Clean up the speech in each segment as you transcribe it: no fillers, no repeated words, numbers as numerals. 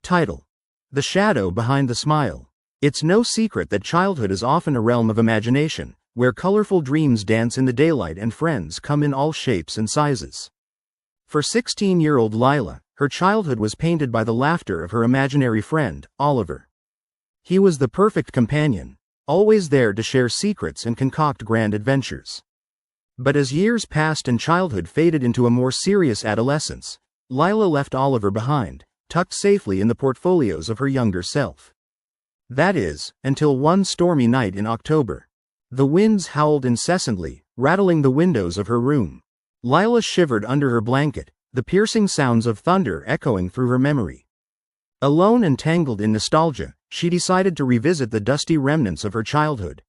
Title: The Shadow Behind the Smile. It's no secret that childhood is often a realm of imagination, where colorful dreams dance in the daylight and friends come in all shapes and sizes. For 16-year-old Lila, her childhood was painted by the laughter of her imaginary friend, Oliver. He was the perfect companion, always there to share secrets and concoct grand adventures. But as years passed and childhood faded into a more serious adolescence, Lila left Oliver behind, tucked safely in the portfolios of her younger self. That is, until one stormy night in October. The winds howled incessantly, rattling the windows of her room. Lila shivered under her blanket, the piercing sounds of thunder echoing through her memory. Alone and tangled in nostalgia, she decided to revisit the dusty remnants of her childhood.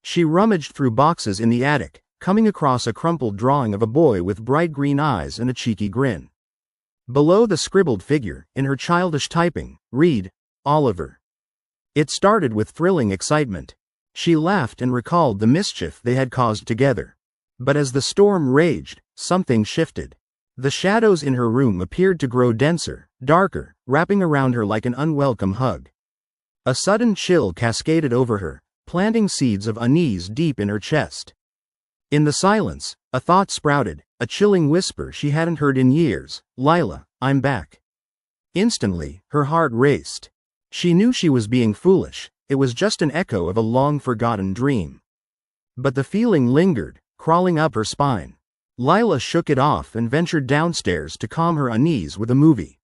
She rummaged through boxes in the attic, coming across a crumpled drawing of a boy with bright green eyes and a cheeky grin. Below the scribbled figure, in her childish typing, read, Oliver. It started with thrilling excitement. She laughed and recalled the mischief they had caused together. But as the storm raged, something shifted. The shadows in her room appeared to grow denser, darker, wrapping around her like an unwelcome hug. A sudden chill cascaded over her, planting seeds of unease deep in her chest. In the silence, a thought sprouted, a chilling whisper she hadn't heard in years, Lila, I'm back. Instantly, her heart raced. She knew she was being foolish, it was just an echo of a long-forgotten dream. But the feeling lingered, crawling up her spine. Lila shook it off and ventured downstairs to calm her unease with a movie.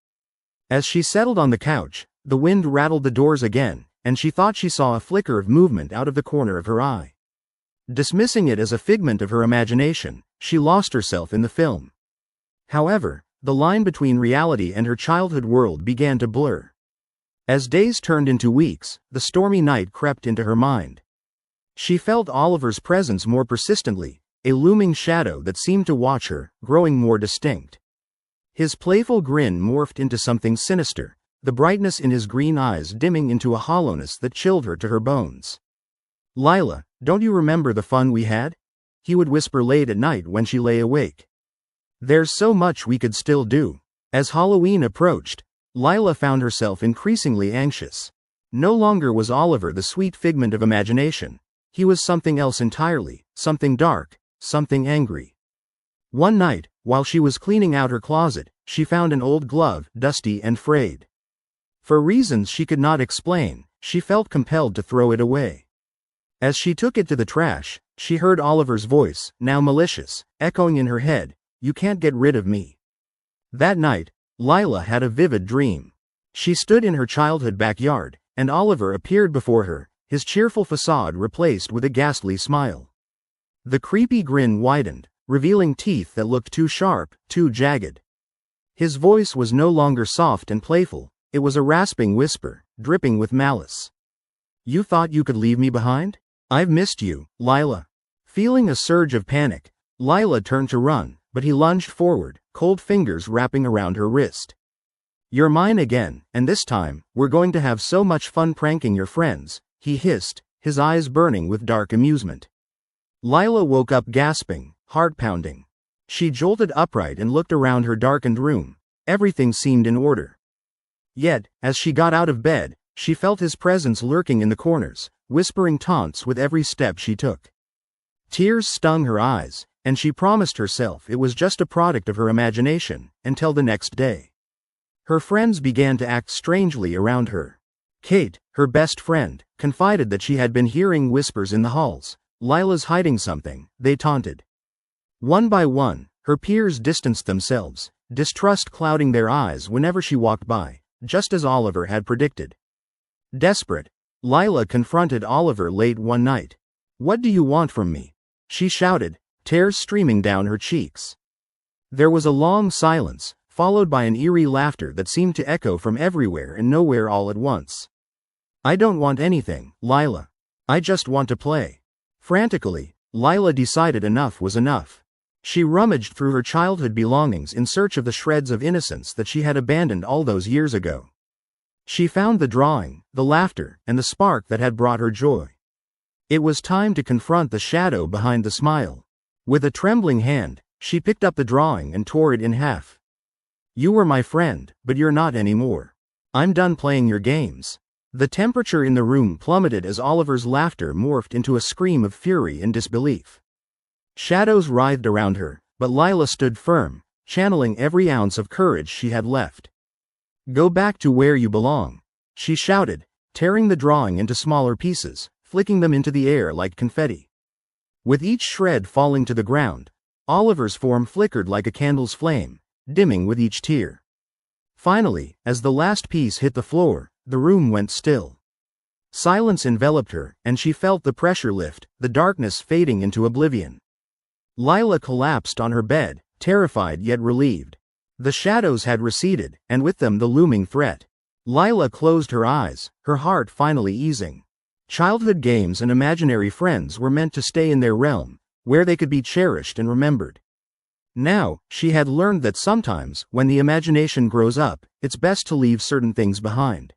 As she settled on the couch, the wind rattled the doors again, and she thought she saw a flicker of movement out of the corner of her eye. Dismissing it as a figment of her imagination, she lost herself in the film. However, the line between reality and her childhood world began to blur. As days turned into weeks, the stormy night crept into her mind. She felt Oliver's presence more persistently, a looming shadow that seemed to watch her, growing more distinct. His playful grin morphed into something sinister, the brightness in his green eyes dimming into a hollowness that chilled her to her bones. Lila, don't you remember the fun we had? He would whisper late at night when she lay awake. There's so much we could still do. As Halloween approached, Lila found herself increasingly anxious. No longer was Oliver the sweet figment of imagination. He was something else entirely, something dark, something angry. One night, while she was cleaning out her closet, she found an old glove, dusty and frayed. For reasons she could not explain, she felt compelled to throw it away. As she took it to the trash, she heard Oliver's voice, now malicious, echoing in her head, "You can't get rid of me." That night, Lila had a vivid dream. She stood in her childhood backyard, and Oliver appeared before her, his cheerful facade replaced with a ghastly smile. The creepy grin widened, revealing teeth that looked too sharp, too jagged. His voice was no longer soft and playful, it was a rasping whisper, dripping with malice. "You thought you could leave me behind? I've missed you, Lila." Feeling a surge of panic, Lila turned to run, but he lunged forward, cold fingers wrapping around her wrist. "You're mine again, and this time, we're going to have so much fun pranking your friends," he hissed, his eyes burning with dark amusement. Lila woke up gasping, heart pounding. She jolted upright and looked around her darkened room. Everything seemed in order. Yet, as she got out of bed, she felt his presence lurking in the corners, whispering taunts with every step she took. Tears stung her eyes, and she promised herself it was just a product of her imagination, until the next day. Her friends began to act strangely around her. Kate, her best friend, confided that she had been hearing whispers in the halls. "Lila's hiding something," they taunted. One by one, her peers distanced themselves, distrust clouding their eyes whenever she walked by, just as Oliver had predicted. Desperate, Lila confronted Oliver late one night. "What do you want from me?" she shouted, tears streaming down her cheeks. There was a long silence, followed by an eerie laughter that seemed to echo from everywhere and nowhere all at once. "I don't want anything, Lila. I just want to play." Frantically, Lila decided enough was enough. She rummaged through her childhood belongings in search of the shreds of innocence that she had abandoned all those years ago. She found the drawing, the laughter, and the spark that had brought her joy. It was time to confront the shadow behind the smile. With a trembling hand, she picked up the drawing and tore it in half. "You were my friend, but you're not anymore. I'm done playing your games. The temperature in the room plummeted as Oliver's laughter morphed into a scream of fury and disbelief. Shadows writhed around her, but Lila stood firm, channeling every ounce of courage she had left. Go back to where you belong, she shouted, tearing the drawing into smaller pieces, flicking them into the air like confetti. With each shred falling to the ground, Oliver's form flickered like a candle's flame, dimming with each tear. Finally, as the last piece hit the floor, the room went still. Silence enveloped her, and she felt the pressure lift, the darkness fading into oblivion. Lila collapsed on her bed, terrified yet relieved. The shadows had receded, and with them the looming threat. Lila closed her eyes, her heart finally easing. Childhood games and imaginary friends were meant to stay in their realm, where they could be cherished and remembered. Now, she had learned that sometimes, when the imagination grows up, it's best to leave certain things behind.